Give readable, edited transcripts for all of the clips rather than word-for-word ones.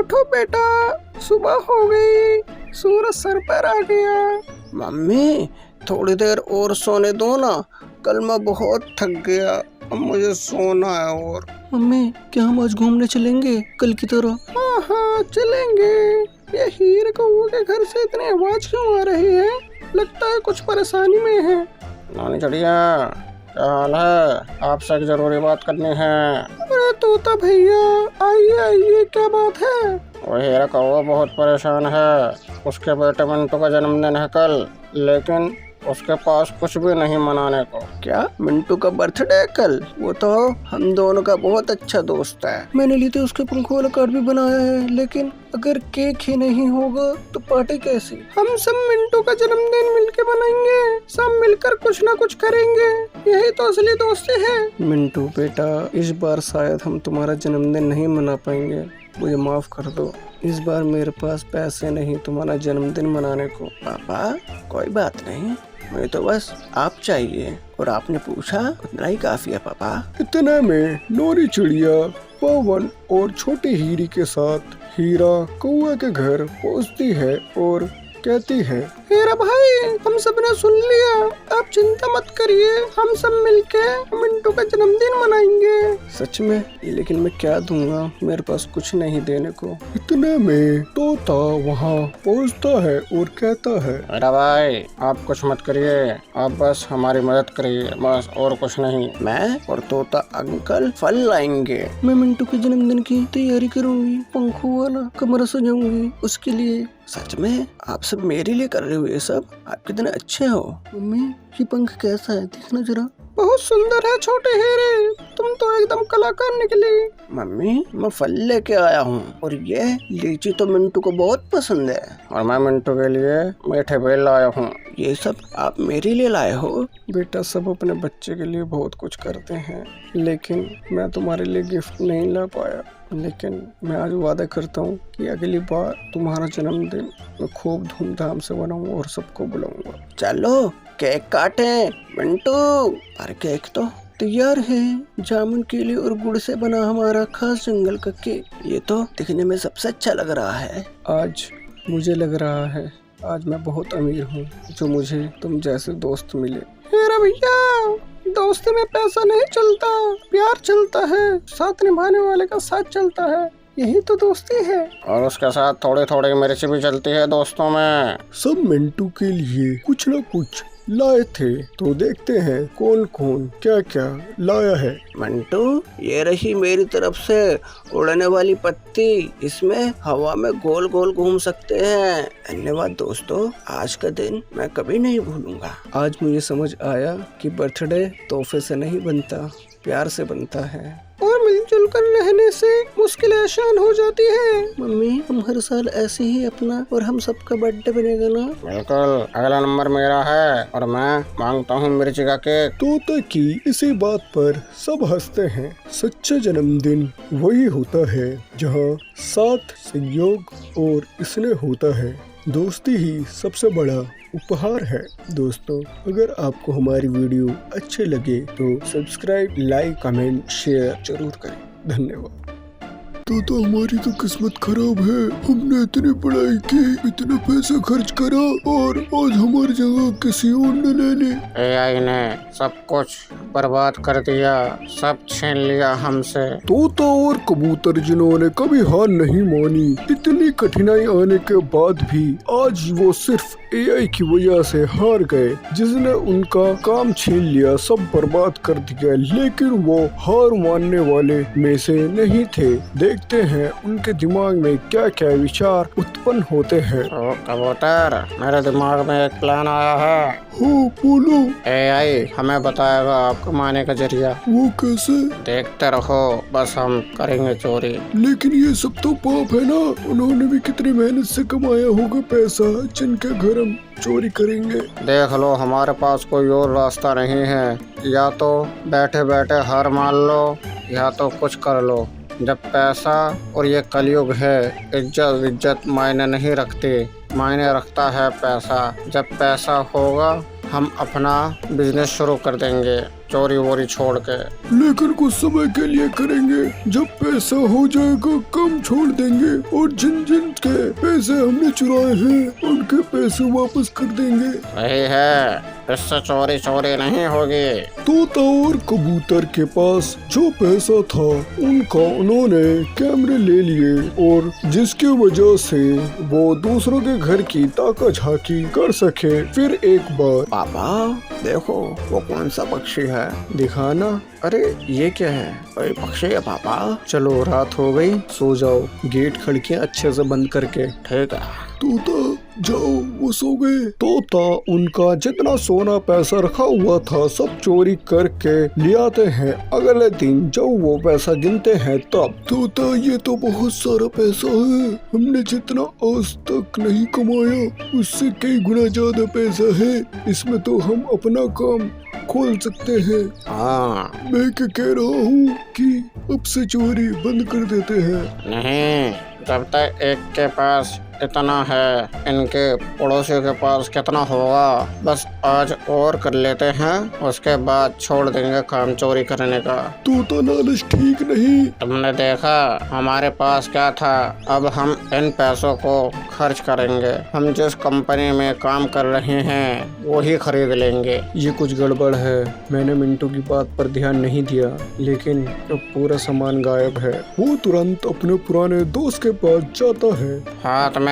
उठो बेटा, सुबह हो गई, सूरज सर पर आ गया। मम्मी थोड़ी देर और सोने दो ना, कल मैं बहुत थक गया, अब मुझे सोना है। और मम्मी क्या हम आज घूमने चलेंगे कल की तरह? हाँ हाँ चलेंगे। ये हीर कौवे के घर से इतनी आवाज क्यों आ रही है? लगता है कुछ परेशानी में है। नानी चिड़िया क्या हाल है? आपसे एक जरूरी बात करनी है। अरे तोता भैया आइए आइए, क्या बात है? वो हीरा कौवा बहुत परेशान है। उसके बेटे मिंटू का जन्मदिन है कल, लेकिन उसके पास कुछ भी नहीं मनाने को। क्या मिंटू का बर्थडे है कल? वो तो हम दोनों का बहुत अच्छा दोस्त है। मैंने लिए तो उसके पंखों वाला कार्ड भी बनाया है, लेकिन अगर केक ही नहीं होगा तो पार्टी कैसी? हम सब मिंटू का जन्मदिन मिलके बनाएंगे, सब मिलकर कुछ ना कुछ करेंगे, यही तो असली दोस्ती है। मिंटू बेटा, इस बार शायद हम तुम्हारा जन्मदिन नहीं मना पाएंगे, मुझे माफ कर दो। इस बार मेरे पास पैसे नहीं तुम्हारा जन्मदिन मनाने को। पापा कोई बात नहीं, मुझे तो बस आप चाहिए, और आपने पूछा उतना ही काफी है पापा। इतने में नोरी चिड़िया पवन और छोटी हीरी के साथ हीरा कौवे के घर पहुंचती है और कहती है, हीरा भाई हम सब ने सुन लिया, आप चिंता मत करिए, हम सब मिलके मिंटू का जन्मदिन मनाएंगे। सच में? लेकिन मैं क्या दूंगा, मेरे पास कुछ नहीं देने को। इतने में तोता वहाँ पहुँचता है और कहता है, हीरा भाई आप कुछ मत करिए, आप बस हमारी मदद करिए, बस और कुछ नहीं। मैं और तोता अंकल फल लाएंगे। मैं मिंटू के जन्मदिन की तैयारी करूंगी, पंखों वाला कमरा सजाऊंगी उसके लिए। सच में? आप सब मेरे लिए कर रहे हो ये सब? आप कितने अच्छे हो। मम्मी ये पंख कैसा है, देखना जरा। बहुत सुंदर है छोटे हीरे, तुम तो एकदम कलाकार निकली। मम्मी मैं फल लेके आया हूँ, और ये लीची तो मिंटू को बहुत पसंद है, और मैं मिंटू के लिए मीठे बेल लाया हूँ। ये सब आप मेरे लिए लाए हो? बेटा सब अपने बच्चे के लिए बहुत कुछ करते हैं, लेकिन मैं तुम्हारे लिए गिफ्ट नहीं ला पाया। लेकिन मैं आज वादा करता हूँ कि अगली बार तुम्हारा जन्मदिन मैं खूब धूमधाम से मनाऊंगा और सबको बुलाऊंगा। चलो केक काटे मिंटू। अरे केक तो तैयार है, जामुन केले और गुड़ से बना हमारा खास जंगल का केक। ये तो दिखने में सबसे अच्छा लग रहा है। आज मुझे लग रहा है आज मैं बहुत अमीर हूँ, जो मुझे तुम जैसे दोस्त मिले। हीरा भैया दोस्ती में पैसा नहीं चलता, प्यार चलता है, साथ निभाने वाले का साथ चलता है, यही तो दोस्ती है। और उसके साथ थोड़ी थोड़ी मिर्च भी चलती है दोस्तों में। सब मिंटू के लिए कुछ न कुछ लाए थे, तो देखते हैं कौन कौन क्या क्या लाया है। मिंटू ये रही मेरी तरफ से उड़ने वाली पत्ती, इसमें हवा में गोल गोल घूम सकते हैं। धन्यवाद दोस्तों, आज का दिन मैं कभी नहीं भूलूंगा। आज मुझे समझ आया कि बर्थडे तोहफे से नहीं बनता, प्यार से बनता है, और मिलजुल कर रहने से मुश्किलें आसान हो जाती है। मम्मी हम हर साल ऐसे ही अपना और हम सबका बर्थडे बनेगा ना? बिल्कुल, अगला नंबर मेरा है और मैं मांगता हूँ मिर्ची का केक। तोता की इसी बात पर सब हंसते हैं। सच्चा जन्मदिन वही होता है जहाँ साथ, सहयोग और स्नेह होता है। दोस्ती ही सबसे बड़ा उपहार है। दोस्तों अगर आपको हमारी वीडियो अच्छे लगे तो सब्सक्राइब, लाइक, कमेंट, शेयर जरूर करें। धन्यवाद। तो हमारी तो किस्मत खराब है, हमने इतनी पढ़ाई की, इतना पैसा खर्च करा, और आज हमारी जगह किसी और ने ले ली। एआई ने सब कुछ बर्बाद कर दिया, सब छीन लिया हमसे। तोता और कबूतर जिन्होंने कभी हार नहीं मानी, इतनी कठिनाई आने के बाद भी आज वो सिर्फ एआई की वजह से हार गए, जिसने उनका काम छीन लिया, सब बर्बाद कर दिया, लेकिन वो हार मानने वाले में से नहीं थे। देखते हैं उनके दिमाग में क्या क्या विचार उत्पन्न होते हैं। कबूतर मेरे दिमाग में एक प्लान आया है। हो बोलो। एआई हमें बताएगा आप कमाने का जरिया। वो कैसे? देखते रहो, बस हम करेंगे चोरी। लेकिन ये सब तो पाप है ना, उन्होंने भी कितनी मेहनत से कमाया होगा पैसा, जिनके घर हम चोरी करेंगे। देख लो हमारे पास कोई और रास्ता नहीं है, या तो बैठे बैठे हार मान लो, या तो कुछ कर लो। जब पैसा और ये कलयुग है, इज्जत मायने नहीं रखती, मायने रखता है पैसा। जब पैसा होगा हम अपना बिजनेस शुरू कर देंगे, चोरी वोरी छोड़ के। लेकिन कुछ समय के लिए करेंगे, जब पैसा हो जाएगा कम छोड़ देंगे और जिन जिन के पैसे हमने चुराए हैं उनके पैसे वापस कर देंगे। सही है, इससे चोरी चोरी नहीं होगी। तोता और कबूतर के पास जो पैसा था उनका उन्होंने कैमरे ले लिए और जिसकी वजह से वो दूसरों के घर की ताका झाकी कर सके। फिर एक बार, पापा देखो वो कौन सा पक्षी है, दिखाना। अरे ये क्या है? अरे पक्षी है पापा। चलो रात हो गई, सो जाओ, गेट खिड़कियां अच्छे से बंद करके। ठीक है। तोता जाओ, वो सो गए। तोता उनका जितना सोना पैसा रखा हुआ था सब चोरी करके ले आते हैं। अगले दिन जब वो पैसा गिनते हैं तब, तोता ये तो बहुत सारा पैसा है, हमने जितना आज तक नहीं कमाया उससे कई गुना ज्यादा पैसा है, इसमें तो हम अपना काम खोल सकते हैं। हाँ। मैं क्या कह रहा हूँ कि अब से चोरी बंद कर देते हैं। नहीं, जब तक एक के पास इतना है, इनके पड़ोसियों के पास कितना होगा, बस आज और कर लेते हैं, उसके बाद छोड़ देंगे काम चोरी करने का। तोता लालच ठीक नहीं। तुमने देखा हमारे पास क्या था, अब हम इन पैसों को खर्च करेंगे। हम जिस कंपनी में काम कर रहे हैं वो ही खरीद लेंगे। ये कुछ गड़बड़ है, मैंने मिंटू की बात पर ध्यान नहीं दिया, लेकिन अब पूरा सामान गायब है। वो तुरंत अपने पुराने दोस्त के पास जाता है। हाथ में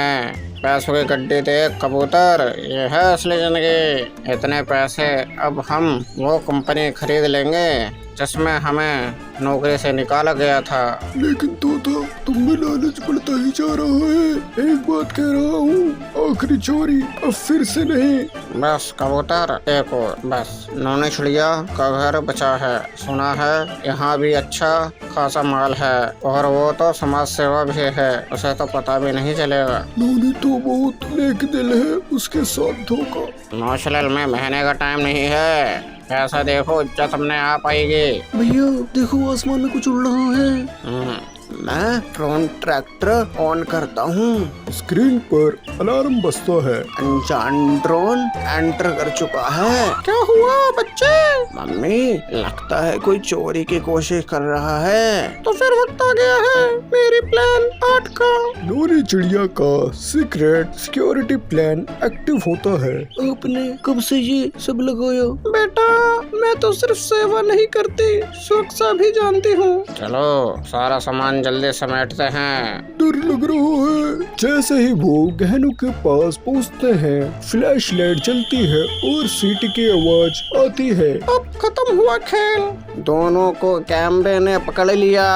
पैसों की गड्डी देख कबूतर, ये है असली जिंदगी। इतने पैसे अब हम वो कंपनी खरीद लेंगे जिसमें हमें नौकरी से निकाला गया था। लेकिन तोता तुम्हें लालच बढ़ता ही जा रहा है। एक बात कह रहा हूँ, आखिरी चोरी अब फिर से नहीं। बस कबूतर एक और, बस। नौनी चिड़िया का घर बचा है, सुना है यहाँ भी अच्छा खासा माल है, और वो तो समाज सेवा भी है, उसे तो पता भी नहीं चलेगा। नौनी तो बहुत नेक दिल है, उसके साथ धोखा। नौशल में महीने का टाइम नहीं है, ऐसा देखो इज्जत हमने आ पाएगी। भैया देखो आसमान में कुछ उड़ रहा है। मैं ड्रोन ट्रैक्टर ऑन करता हूँ। स्क्रीन पर अलार्म बजता है। अनजान ड्रोन एंटर कर चुका है। क्या हुआ बच्चे? मम्मी लगता है कोई चोरी की कोशिश कर रहा है। तो फिर वक्त आ गया है मेरी प्लान 8 का। नौनी चिड़िया का सीक्रेट सिक्योरिटी प्लान एक्टिव होता है। आपने कब से ये सब लगाया? बेटा मैं तो सिर्फ सेवा नहीं करती, सुरक्षा भी जानती हूँ। चलो सारा सामान जल्दी समेटते हैं। डर लग रहा है। जैसे ही वो गहनों के पास पहुँचते हैं, फ्लैश लाइट जलती है और सीटी की आवाज आती है। अब खत्म हुआ खेल। दोनों को कैमरे ने पकड़ लिया।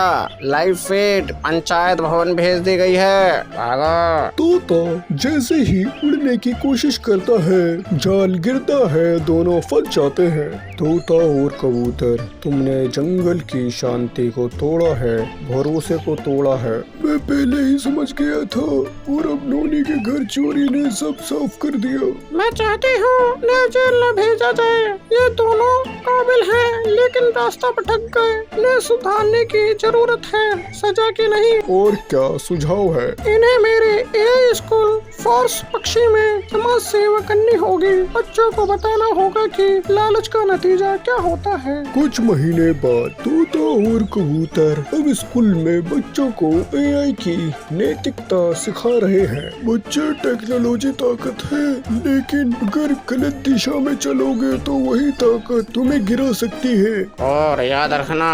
लाइव फीड पंचायत भवन भेज दी गई है। भागो। तोता जैसे ही उड़ने की कोशिश करता है, जाल गिरता है, दोनों फंस जाते हैं। तोता और कबूतर, तुमने जंगल की शांति को तोड़ा है, भरोसे को तोड़ा है। मैं पहले ही समझ गया था और अब नौनी के घर चोरी ने सब साफ कर दिया। मैं चाहती हूँ न जेल न भेजा जाए, ये दोनों काबिल हैं, लेकिन रास्ता भटक गए, इन्हें सुधारने की जरूरत है, सजा की नहीं। और क्या सुझाव है? इन्हें मेरे एआई स्कूल फोर्स पक्षी में समाज सेवा करनी होगी। बच्चों को बताना होगा कि लालच का नतीजा क्या होता है। कुछ महीने बाद तोता और कबूतर अब स्कूल में बच्चों को एआई की नैतिकता सिखा रहे हैं। बच्चे टेक्नोलॉजी ताकत है, लेकिन अगर गलत दिशा में चलोगे तो वही ताकत तुम्हें गिरा सकती है। और याद रखना,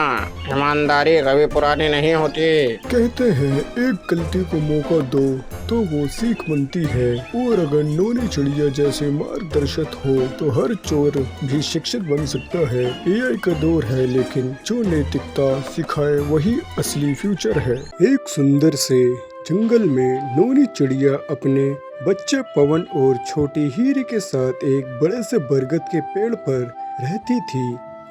ईमानदारी कभी पुरानी नहीं होती। कहते हैं एक गलती को मौका दो तो वो सीख बनती है, और अगर नौनी चिड़िया जैसे मार्गदर्शक हो तो हर चोर भी शिक्षित बन सकता है। एआई का दौर है, लेकिन जो नैतिकता सिखाए वही असली फ्यूचर है। एक सुंदर से जंगल में नौनी चिड़िया अपने बच्चे पवन और छोटी हीरे के साथ एक बड़े से बरगद के पेड़ पर रहती थी।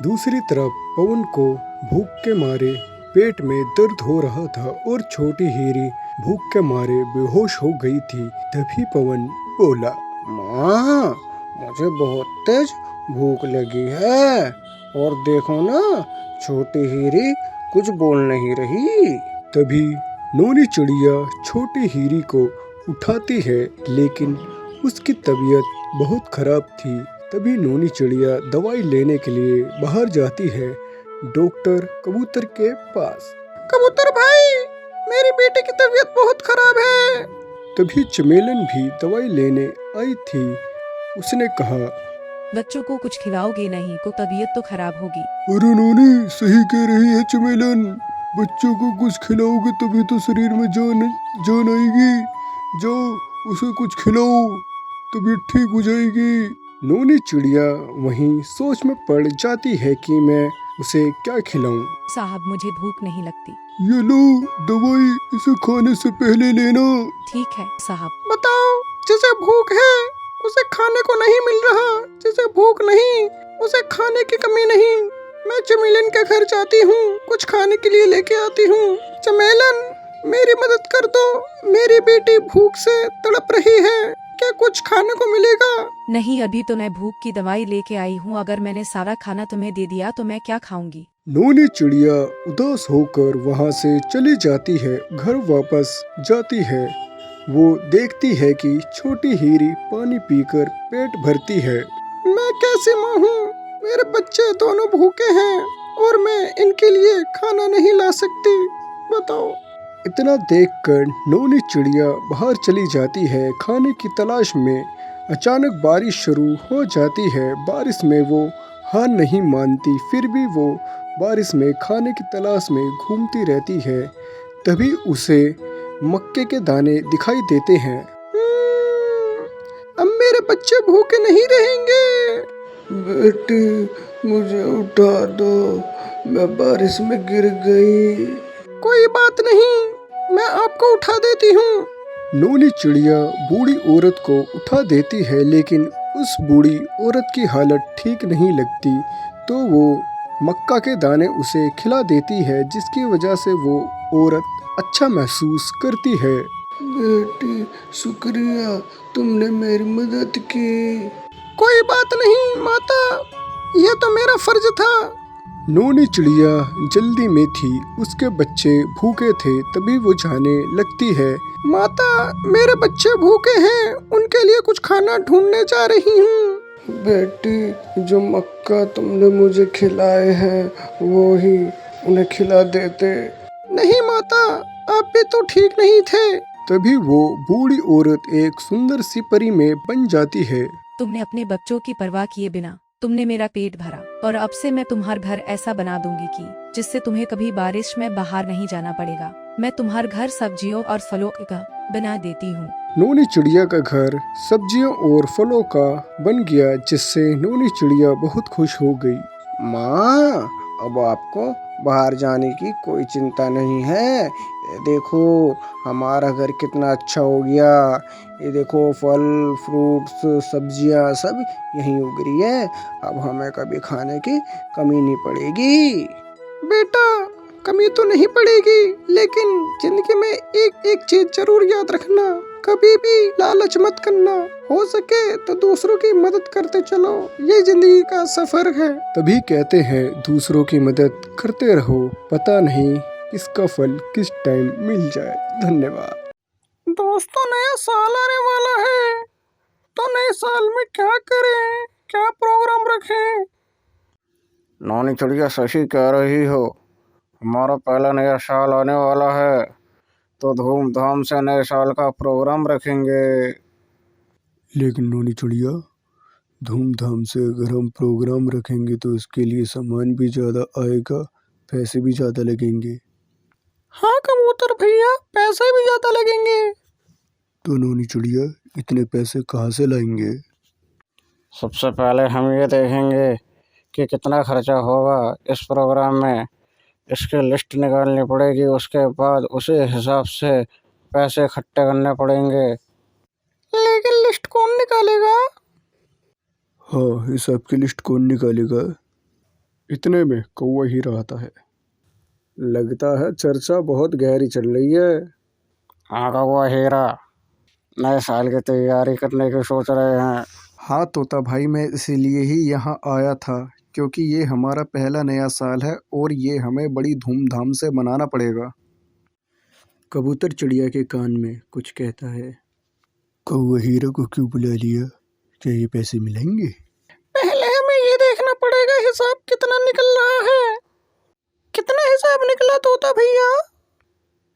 दूसरी तरफ पवन को भूख के मारे पेट में दर्द हो रहा था और छोटी हीरी भूख के मारे बेहोश हो गई थी। तभी पवन बोला, माँ मुझे बहुत तेज भूख लगी है, और देखो ना छोटी हीरी कुछ बोल नहीं रही। तभी नौनी चिड़िया छोटी हीरी को उठाती है, लेकिन उसकी तबीयत बहुत खराब थी। तभी नोनी चिड़िया दवाई लेने के लिए बाहर जाती है डॉक्टर कबूतर के पास। कबूतर भाई, मेरी बेटी की तबीयत बहुत खराब है। तभी चमेलन भी दवाई लेने आई थी। उसने कहा, बच्चों को कुछ खिलाओगे नहीं को तबीयत तो खराब होगी। अरे नोनी, सही कह रही है चमेलन, बच्चों को कुछ खिलाओगे तभी तो शरीर में जान आएगी। जाओ उसे कुछ खिलाओ, तबीयत ठीक हो जाएगी। नोनी चिड़िया वहीं सोच में पड़ जाती है कि मैं उसे क्या खिलाऊं। साहब, मुझे भूख नहीं लगती। ये लो दवाई, इसे खाने से पहले लेना। ठीक है साहब। बताओ, जिसे भूख है उसे खाने को नहीं मिल रहा, जिसे भूख नहीं उसे खाने की कमी नहीं। मैं चमेलन के घर जाती हूँ, कुछ खाने के लिए लेके आती हूँ। चमेलन, मेरी मदद कर दो, मेरी बेटी भूख से तड़प रही है, क्या कुछ खाने को मिलेगा? नहीं, अभी तो मैं भूख की दवाई लेके आई हूँ। अगर मैंने सारा खाना तुम्हें दे दिया तो मैं क्या खाऊंगी? नोनी चिड़िया उदास होकर वहाँ से चली जाती है, घर वापस जाती है। वो देखती है कि छोटी हीरी पानी पीकर पेट भरती है। मैं कैसी माँ हूँ, मेरे बच्चे दोनों भूखे हैं और मैं इनके लिए खाना नहीं ला सकती, बताओ। इतना देखकर नोनी चिड़िया बाहर चली जाती है खाने की तलाश में। अचानक बारिश शुरू हो जाती है। बारिश में वो हार नहीं मानती, फिर भी वो बारिश में खाने की तलाश में घूमती रहती है। तभी उसे मक्के के दाने दिखाई देते हैं। अब मेरे बच्चे भूखे नहीं रहेंगे। बेटी, मुझे उठा दो, मैं बारिश में गिर गई। कोई बात नहीं, मैं आपको उठा देती हूँ। नोनी चिड़िया बूढ़ी औरत को उठा देती है, लेकिन उस बूढ़ी औरत की हालत ठीक नहीं लगती, तो वो मक्का के दाने उसे खिला देती है, जिसकी वजह से वो औरत अच्छा महसूस करती है। बेटी, शुक्रिया, तुमने मेरी मदद की। कोई बात नहीं माता, यह तो मेरा फर्ज था। नोनी चिड़िया जल्दी में थी, उसके बच्चे भूखे थे, तभी वो जाने लगती है। माता, मेरे बच्चे भूखे हैं, उनके लिए कुछ खाना ढूंढने जा रही हूँ। बेटी, जो मक्का तुमने मुझे खिलाए हैं वो ही उन्हें खिला देते। नहीं माता, आप भी तो ठीक नहीं थे। तभी वो बूढ़ी औरत एक सुंदर सी परी में बन जाती है। तुमने अपने बच्चों की परवाह किए बिना तुमने मेरा पेट भरा, और अब से मैं तुम्हारा घर ऐसा बना दूंगी कि जिससे तुम्हें कभी बारिश में बाहर नहीं जाना पड़ेगा। मैं तुम्हारा घर सब्जियों और फलों का बना देती हूँ। नोनी चिड़िया का घर सब्जियों और फलों का बन गया, जिससे नोनी चिड़िया बहुत खुश हो गई। माँ, अब आपको बाहर जाने की कोई चिंता नहीं है। ये देखो, हमारा घर कितना अच्छा हो गया। ये देखो, फल, फ्रूट्स, सब्जियाँ सब यहीं उग रही है। अब हमें कभी खाने की कमी नहीं पड़ेगी। बेटा, कमी तो नहीं पड़ेगी, लेकिन जिंदगी में एक एक चीज जरूर याद रखना, कभी भी लालच मत करना। हो सके तो दूसरों की मदद करते चलो, ये जिंदगी का सफर है। तभी कहते हैं, दूसरों की मदद करते रहो, पता नहीं किसका फल किस टाइम मिल जाए। धन्यवाद। दोस्तों, नया साल आने वाला है, तो नए साल में क्या करें, क्या प्रोग्राम रखें? नोनी चिड़िया सही कह रही हो, हमारा पहला नया साल आने वाला है, तो धूमधाम से नए साल का प्रोग्राम रखेंगे। लेकिन नोनी चिड़िया, धूमधाम से अगर हम प्रोग्राम रखेंगे तो इसके लिए सामान भी ज़्यादा आएगा, पैसे भी ज़्यादा लगेंगे। हाँ कबूतर भैया, पैसे भी ज्यादा लगेंगे। तो नोनी चिड़िया, इतने पैसे कहाँ से लाएंगे? सबसे पहले हम ये देखेंगे कि कितना खर्चा होगा इस प्रोग्राम में, इसकी लिस्ट निकालनी पड़ेगी। उसके बाद उसी हिसाब से पैसे इकट्ठे करने पड़ेंगे। लेकिन लिस्ट कौन निकालेगा? हाँ, हिसाब की लिस्ट कौन निकालेगा? इतने में कौवा हीरा आता है। लगता है चर्चा बहुत गहरी चल रही है। हाँ कौवा हीरा, नए साल की तैयारी करने की सोच रहे हैं। हाँ तोता भाई, मैं इसीलिए ही यहाँ आया था, क्योंकि ये हमारा पहला नया साल है और ये हमें बड़ी धूमधाम से मनाना पड़ेगा। कबूतर चिड़िया के कान में कुछ कहता है। कौवा हीरा को क्यों बुला लिया? क्या ये पैसे मिलेंगे? रुपए का हिसाब कितना निकल रहा है? कितना हिसाब निकला तोता भैया?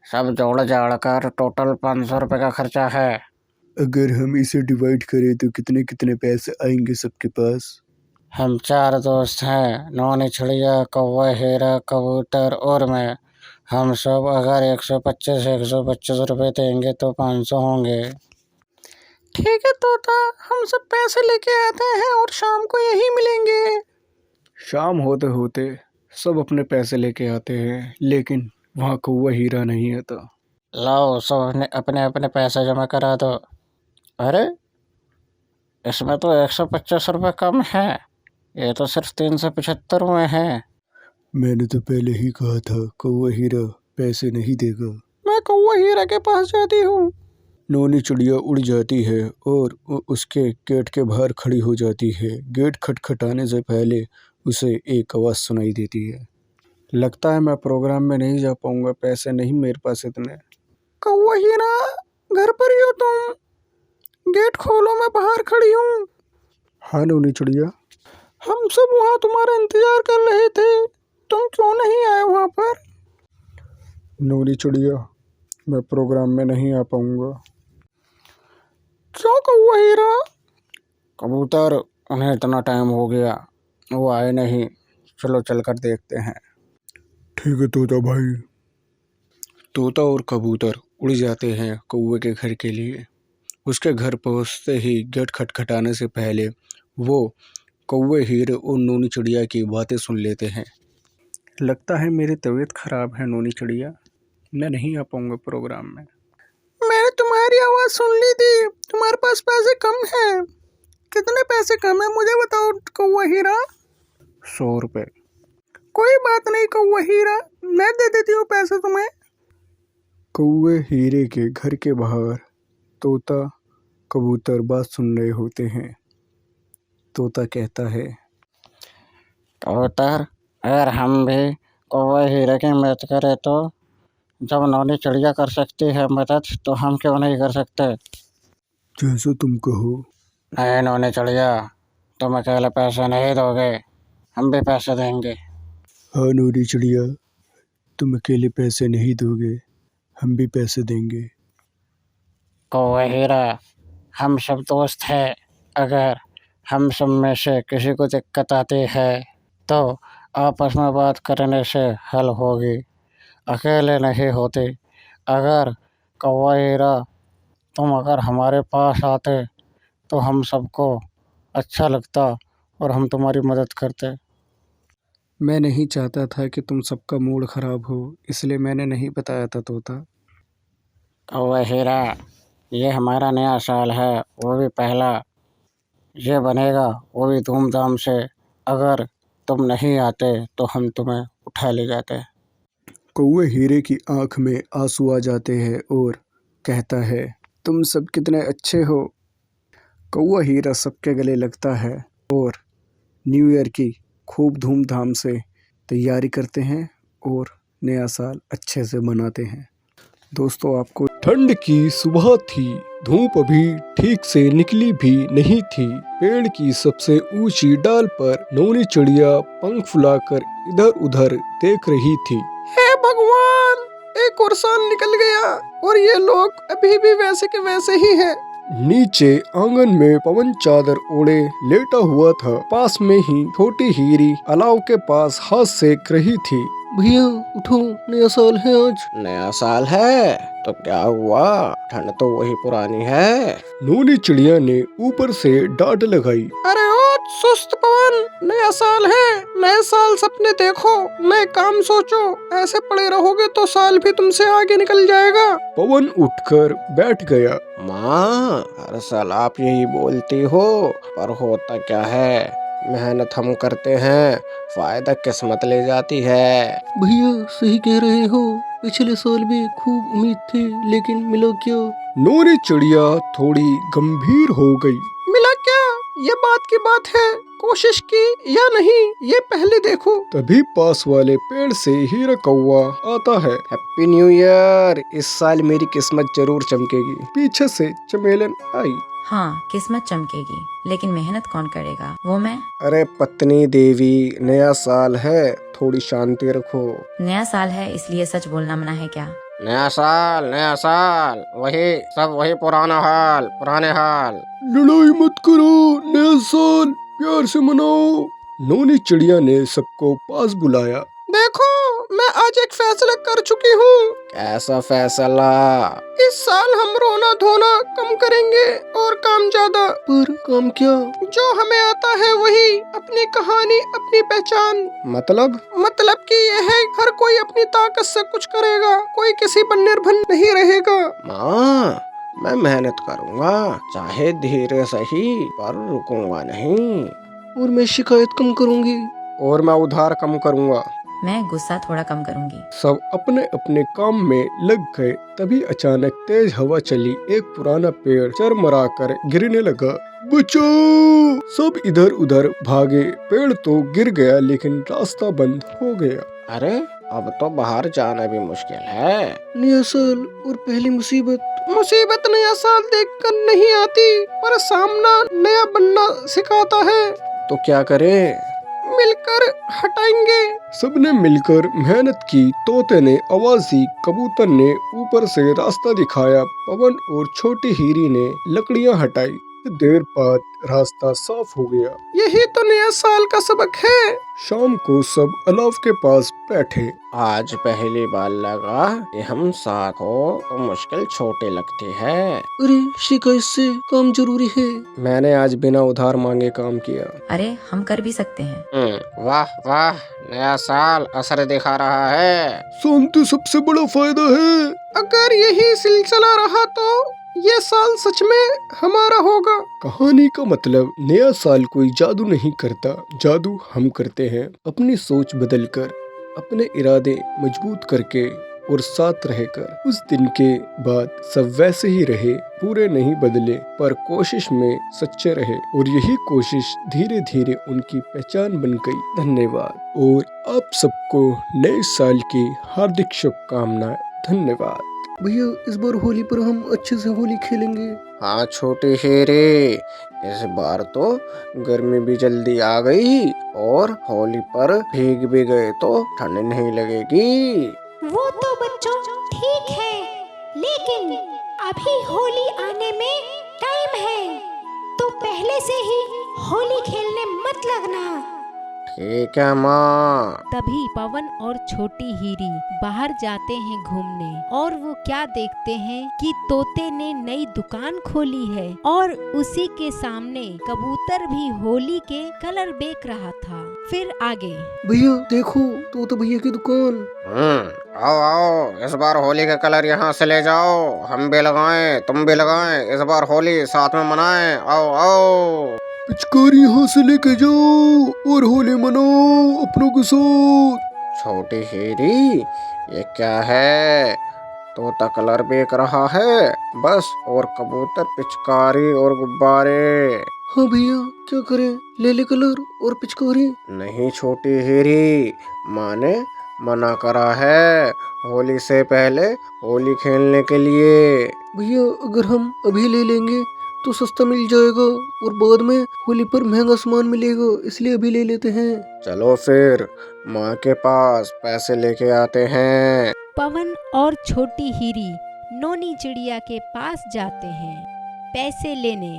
सब जोड़ जाड़ कर टोटल 500 रुपये का खर्चा है। अगर हम इसे डिवाइड करें तो कितने कितने पैसे आएंगे सबके पास? हम 4 दोस्त हैं, नौनी चिड़िया, कौवा हीरा, कबूतर और मैं। हम सब अगर 125 रुपये देंगे तो 500 होंगे। ठीक है तोता, हम सब पैसे लेके आते हैं और शाम को यहीं मिलेंगे। शाम होते होते सब अपने पैसे लेके आते हैं, लेकिन वहाँ कौवा हीरा नहीं आता। लाओ सब अपने अपने पैसे जमा करा दो। अरे इसमें तो 125 रुपये कम है, ये तो सिर्फ 375 में है। मैंने तो पहले ही कहा था कौवा हीरा पैसे नहीं देगा। मैं कौवा हीरा के पास जाती हूँ। नौनी चिड़िया उड़ जाती है और उसके गेट के बाहर खड़ी हो जाती है। गेट खटखटाने से पहले उसे एक आवाज़ सुनाई देती है। लगता है मैं प्रोग्राम में नहीं जा पाऊंगा, पैसे नहीं मेरे पास इतने। कौवा हीरा, घर पर ही हो तुम? गेट खोलो, मैं बाहर खड़ी हूँ। हाँ नौनी चिड़िया। हम सब वहाँ तुम्हारा इंतजार कर रहे थे, तुम क्यों नहीं आए वहाँ पर? नौनी चिड़िया, मैं प्रोग्राम में नहीं आ पाऊंगा। क्यों कौवा हीरा? कबूतर, उन्हें इतना टाइम हो गया, वो आए नहीं। चलो चलकर देखते हैं। ठीक है तोता भाई। तोता और कबूतर उड़ जाते हैं कौवे के घर के लिए। उसके घर पहुंचते ही गेट खटखटाने से पहले वो कौवे हीरे और नौनी चिड़िया की बातें सुन लेते हैं। लगता है मेरी तबीयत खराब है नौनी चिड़िया, मैं नहीं आ पाऊंगा प्रोग्राम में। मैंने तुम्हारी आवाज़ सुन ली थी, तुम्हारे पास पैसे कम हैं। कितने पैसे कम है मुझे बताओ कौवा हीरा? 100 रुपये। कोई बात नहीं कौवा हीरा, मैं दे देती हूँ पैसे तुम्हें। कौवे हीरे के घर के बाहर तोता कबूतर बात सुन रहे होते हैं। तोता कहता है, कबूतर, अगर हम भी कौवा हीरे की मदद करें तो जब नौनी चिड़िया कर सकती है मदद, तो हम क्यों नहीं कर सकते? जैसा तुम कहो। नहीं नौनी चिड़िया, तुम अकेले पैसे नहीं दोगे, हम भी पैसे देंगे। हाँ नौनी चिड़िया, तुम अकेले पैसे नहीं दोगे, हम भी पैसे देंगे। कौवा हीरा, हम सब दोस्त हैं, अगर हम सब में से किसी को दिक्कत आती है तो आपस में बात करने से हल होगी, अकेले नहीं होती। अगर कौवा हीरा तुम अगर हमारे पास आते तो हम सबको अच्छा लगता और हम तुम्हारी मदद करते। मैं नहीं चाहता था कि तुम सबका मूड खराब हो, इसलिए मैंने नहीं बताया था तोता। कौवा हीरा, ये हमारा नया साल है, वो भी पहला, ये बनेगा वो भी धूमधाम से। अगर तुम नहीं आते तो हम तुम्हें उठा ले जाते। कौवे हीरे की आंख में आंसू आ जाते हैं और कहता है, तुम सब कितने अच्छे हो। कौवा हीरा सबके गले लगता है और न्यू ईयर की खूब धूमधाम से तैयारी करते हैं और नया साल अच्छे से मनाते हैं। दोस्तों, आपको ठंड की सुबह थी, धूप अभी ठीक से निकली भी नहीं थी। पेड़ की सबसे ऊंची डाल पर नौनी चिड़िया पंख फुलाकर इधर उधर देख रही थी। हे भगवान, एक और साल निकल गया और ये लोग अभी भी वैसे के वैसे ही हैं। नीचे आंगन में पवन चादर ओढ़े लेटा हुआ था। पास में ही छोटी हीरी अलाव के पास हाथ सेक रही थी। भैया उठो, नया साल है आज। नया साल है तो क्या हुआ, ठंड तो वही पुरानी है। नौनी चिड़िया ने ऊपर से डांट लगाई। अरे ओ सुस्त पवन, नया साल है, नए साल सपने देखो, नए काम सोचो। ऐसे पड़े रहोगे तो साल भी तुमसे आगे निकल जाएगा। पवन उठकर बैठ गया। माँ, हर साल आप यही बोलती हो, पर होता क्या है, मेहनत हम करते हैं, फायदा किस्मत ले जाती है। भैया सही कह रहे हो, पिछले साल भी खूब उम्मीद थी, लेकिन मिला क्या? नौनी चिड़िया थोड़ी गंभीर हो गई। मिला क्या, ये बात की बात है, कोशिश की या नहीं ये पहले देखो। तभी पास वाले पेड़ से हीरा कौवा आता है। हैप्पी न्यू ईयर, इस साल मेरी किस्मत जरूर चमकेगी। पीछे से चमेलन आई। हाँ, किस्मत चमकेगी, लेकिन मेहनत कौन करेगा वो मैं। अरे पत्नी देवी, नया साल है, थोड़ी शांति रखो। नया साल है इसलिए सच बोलना मना है क्या? नया साल, वही सब वही पुराना हाल, पुराने हाल। लड़ाई मत करो, नया साल प्यार से मनाओ। नोनी चिड़िया ने सबको पास बुलाया। देखो, मैं आज एक फैसला कर चुकी हूँ। कैसा फैसला? इस साल हम रोना धोना कम करेंगे और काम ज्यादा। पर काम क्या? जो हमें आता है वही, अपनी कहानी, अपनी पहचान। मतलब कि यह है, हर कोई अपनी ताकत से कुछ करेगा, कोई किसी पर निर्भर नहीं रहेगा। माँ, मैं मेहनत करूँगा, चाहे धीरे सही, पर रुकूंगा नहीं। और मैं शिकायत कम करूँगी। और मैं उधार कम करूँगा। मैं गुस्सा थोड़ा कम करूँगी। सब अपने अपने काम में लग गए। तभी अचानक तेज हवा चली। एक पुराना पेड़ चरमरा कर गिरने लगा। बचाओ! सब इधर उधर भागे। पेड़ तो गिर गया, लेकिन रास्ता बंद हो गया। अरे, अब तो बाहर जाना भी मुश्किल है। नया साल और पहली मुसीबत नया साल देखकर नहीं आती, पर सामना नया बनना सिखाता है। तो क्या करें? मिलकर हटाएंगे। सबने मिलकर मेहनत की। तोते ने आवाज दी, कबूतर ने ऊपर से रास्ता दिखाया, पवन और छोटी हीरी ने लकड़ियां हटाई। देर बाद रास्ता साफ हो गया। यही तो नया साल का सबक है। शाम को सब अलाव के पास बैठे। आज पहली बार लगा कि हम साथ हो तो मुश्किल छोटी लगती है। अरे, शिकायत से काम जरूरी है। मैंने आज बिना उधार मांगे काम किया। अरे, हम कर भी सकते हैं। वाह वाह, नया साल असर दिखा रहा है। शांति सबसे बड़ा फायदा है। अगर यही सिलसिला रहा तो ये साल सच में हमारा होगा। कहानी का मतलब, नया साल कोई जादू नहीं करता, जादू हम करते हैं। अपनी सोच बदलकर, अपने इरादे मजबूत करके और साथ रहकर। उस दिन के बाद सब वैसे ही रहे, पूरे नहीं बदले, पर कोशिश में सच्चे रहे। और यही कोशिश धीरे धीरे उनकी पहचान बन गई। धन्यवाद। और आप सबको नए साल की हार्दिक शुभकामनाएं। धन्यवाद। भैया, इस बार होली पर हम अच्छे से होली खेलेंगे। हाँ छोटी हीरे, इस बार तो गर्मी भी जल्दी आ गई और होली पर भीग भी गए तो ठंड नहीं लगेगी। वो तो बच्चों ठीक है, लेकिन अभी होली आने में टाइम है, तो पहले से ही होली खेलने मत लगना। ठीक है माँ। तभी पवन और छोटी हीरी बाहर जाते हैं घूमने, और वो क्या देखते हैं कि तोते ने नई दुकान खोली है और उसी के सामने कबूतर भी होली के कलर बेच रहा था। फिर आगे, भैया देखो, तो भैया की दुकान। आओ आओ, इस बार होली का कलर यहाँ से ले जाओ, हम भी लगाएं, तुम भी लगाएं, इस बार होली साथ में मनाएं। आओ आओ। पिचकारी यहाँ से लेके जाओ और होली मनाओ अपनों के साथ। छोटी हीरी, ये क्या है? तोता कलर बेच रहा है बस, और कबूतर पिचकारी और गुब्बारे। हाँ भैया, क्या करें, ले ले कलर और पिचकारी। नहीं छोटी हीरी, माँ ने मना करा है होली से पहले होली खेलने के लिए। भैया, अगर हम अभी ले लेंगे तो सस्ता मिल जाएगा और बाद में होली पर महंगा सामान मिलेगा, इसलिए अभी ले लेते हैं। चलो फिर माँ के पास पैसे लेके आते हैं। पवन और छोटी हीरी नोनी चिड़िया के पास जाते हैं पैसे लेने।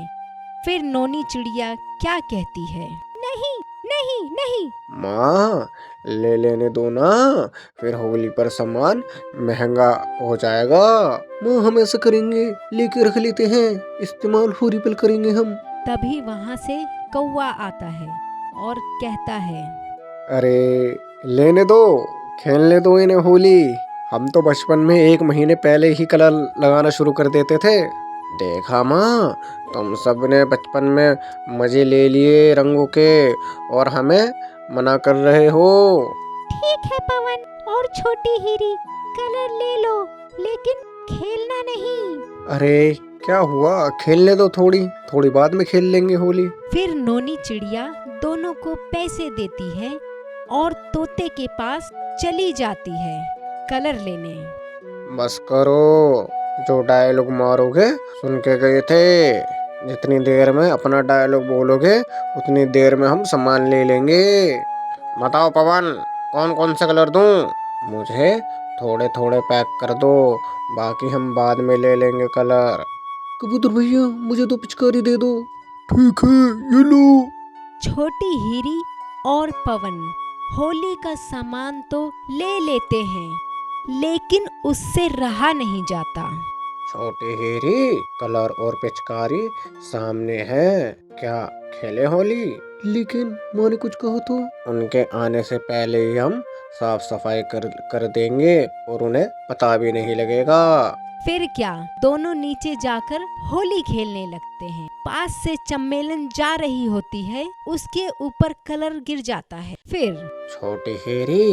फिर नोनी चिड़िया क्या कहती है? नहीं नहीं नहीं। माँ, ले लेने दो ना, फिर होली पर सामान महंगा हो जाएगा। माँ, हम ऐसा करेंगे, लेके रख लेते हैं, इस्तेमाल होली पर करेंगे हम। तभी वहाँ से कौवा आता है और कहता है, अरे लेने दो, खेलने दो इन्हें होली। हम तो बचपन में 1 महीने पहले ही कलर लगाना शुरू कर देते थे। देखा माँ, तुम सब ने बचपन में मजे ले लिए रंगों के और हमें मना कर रहे हो। ठीक है पवन और छोटी हीरी, कलर ले लो, लेकिन खेलना नहीं। अरे क्या हुआ, खेलने दो, थोड़ी बाद में खेल लेंगे होली। फिर नोनी चिड़िया दोनों को पैसे देती है और तोते के पास चली जाती है कलर लेने। बस करो, जो डायलॉग मारोगे सुन के गए थे, जितनी देर में अपना डायलॉग बोलोगे उतनी देर में हम सामान ले लेंगे। बताओ पवन, कौन कौन से कलर दूं? मुझे थोड़े थोड़े पैक कर दो, बाकी हम बाद में ले लेंगे कलर। कबूतर भैया मुझे तो पिचकारी दे दो। ठीक है, ये लो। छोटी हीरी और पवन होली का सामान तो ले लेते हैं, लेकिन उससे रहा नहीं जाता। छोटी हीरी, कलर और पिचकारी सामने है, क्या खेले होली? लेकिन माँ ने कुछ कहा तो। उनके आने से पहले ही हम साफ सफाई कर देंगे और उन्हें पता भी नहीं लगेगा। फिर क्या, दोनों नीचे जाकर होली खेलने लगते हैं। पास से चम्मेलन जा रही होती है, उसके ऊपर कलर गिर जाता है। फिर छोटी हीरी,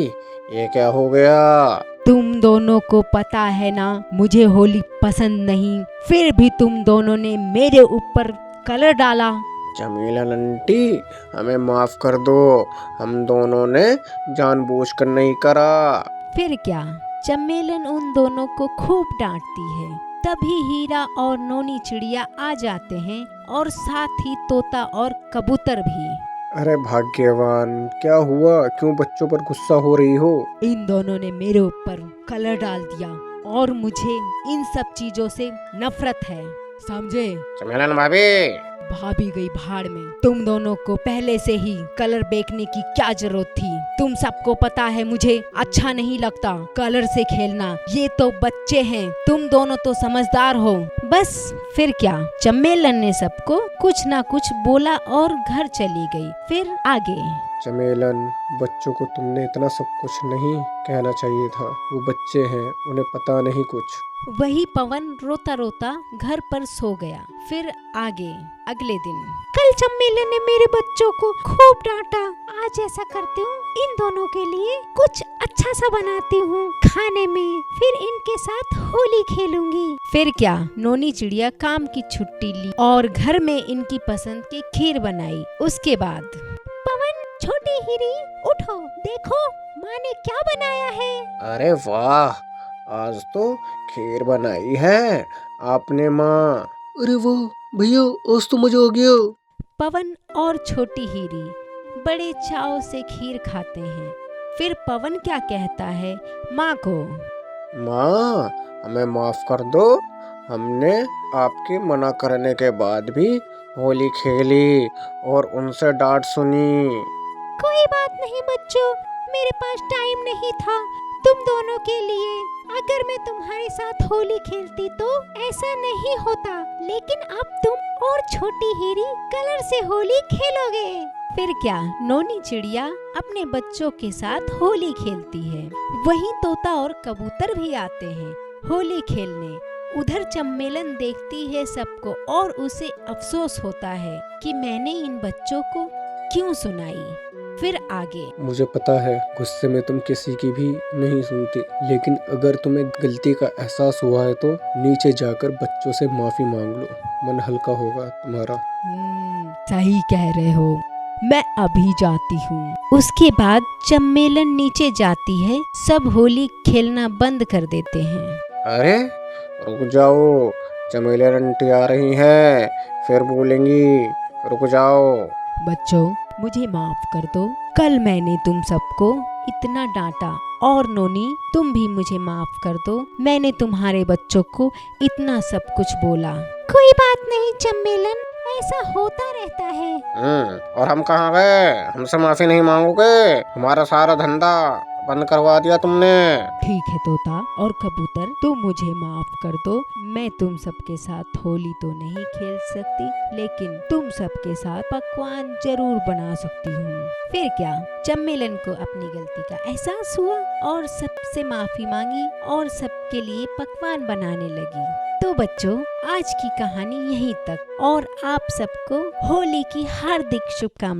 ये क्या हो गया? तुम दोनों को पता है ना, मुझे होली पसंद नहीं, फिर भी तुम दोनों ने मेरे ऊपर कलर डाला। चमेलन आंटी, हमें माफ कर दो, हम दोनों ने जानबूझकर नहीं करा। फिर क्या, चम्मेलन उन दोनों को खूब डांटती है। तभी हीरा और नोनी चिड़िया आ जाते हैं और साथ ही तोता और कबूतर भी। अरे भाग्यवान, क्या हुआ? क्यों बच्चों पर गुस्सा हो रही हो? इन दोनों ने मेरे ऊपर कलर डाल दिया और मुझे इन सब चीजों से नफरत है, समझे? चमेलन भाभी, भाभी गई भाड़ में। तुम दोनों को पहले से ही कलर बेचने की क्या जरूरत थी? तुम सबको पता है मुझे अच्छा नहीं लगता कलर से खेलना। ये तो बच्चे हैं, तुम दोनों तो समझदार हो। बस फिर क्या, चम्मेलन ने सबको कुछ ना कुछ बोला और घर चली गई। फिर आगे। चमेलन, बच्चों को तुमने इतना सब कुछ नहीं कहना चाहिए था, वो बच्चे हैं, उन्हें पता नहीं कुछ। वही पवन रोता रोता घर पर सो गया। फिर आगे अगले दिन। कल चम्मेलन ने मेरे बच्चों को खूब डांटा। आज ऐसा करती हूँ, इन दोनों के लिए कुछ अच्छा सा बनाती हूँ खाने में, फिर इनके साथ होली खेलूंगी। फिर क्या, नोनी चिड़िया काम की छुट्टी ली और घर में इनकी पसंद की खीर बनाई। उसके बाद पवन, छोटी हीरी, उठो, देखो माँ ने क्या बनाया है। अरे वाह, आज तो खीर बनाई है आपने माँ। अरे वाह भैया, आज तो मजा आ गया। पवन और छोटी हीरी बड़े चाव से खीर खाते हैं। फिर पवन क्या कहता है माँ को? माँ, हमें माफ कर दो, हमने आपके मना करने के बाद भी होली खेली और उनसे डांट सुनी। कोई बात नहीं बच्चों, मेरे पास टाइम नहीं था तुम दोनों के लिए। अगर मैं तुम्हारे साथ होली खेलती तो ऐसा नहीं होता, लेकिन अब तुम और छोटी हीरी कलर से होली खेलोगे। फिर क्या, नोनी चिड़िया अपने बच्चों के साथ होली खेलती है। वहीं तोता और कबूतर भी आते हैं होली खेलने। उधर चम्मेलन देखती है सबको और उसे अफसोस होता है कि मैंने इन बच्चों को क्यों सुनाई। फिर आगे। मुझे पता है गुस्से में तुम किसी की भी नहीं सुनती, लेकिन अगर तुम्हें गलती का एहसास हुआ है तो नीचे जाकर बच्चों से माफी मांग लो, मन हल्का होगा तुम्हारा। सही कह रहे हो, मैं अभी जाती हूँ। उसके बाद चम्मेलन नीचे जाती है, सब होली खेलना बंद कर देते हैं। अरे रुक जाओ, चमेलन आंटी आ रही है, फिर बोलेंगी, रुक जाओ। बच्चों, मुझे माफ कर दो, कल मैंने तुम सबको इतना डांटा। और नोनी, तुम भी मुझे माफ कर दो, मैंने तुम्हारे बच्चों को इतना सब कुछ बोला। कोई बात नहीं चम्मेलन, ऐसा होता रहता है। और हम कहाँ गए? हमसे माफी नहीं मांगोगे? हमारा सारा धंधा बंद करवा दिया तुमने। ठीक है तोता और कबूतर, तुम मुझे माफ कर दो। मैं तुम सबके साथ होली तो नहीं खेल सकती, लेकिन तुम सबके साथ पकवान जरूर बना सकती हूँ। फिर क्या, चम्मेलन को अपनी गलती का एहसास हुआ और सबसे माफी मांगी और सबके लिए पकवान बनाने लगी। तो बच्चों, आज की कहानी यहीं तक और आप सबको होली की हार्दिक शुभकामनाएं।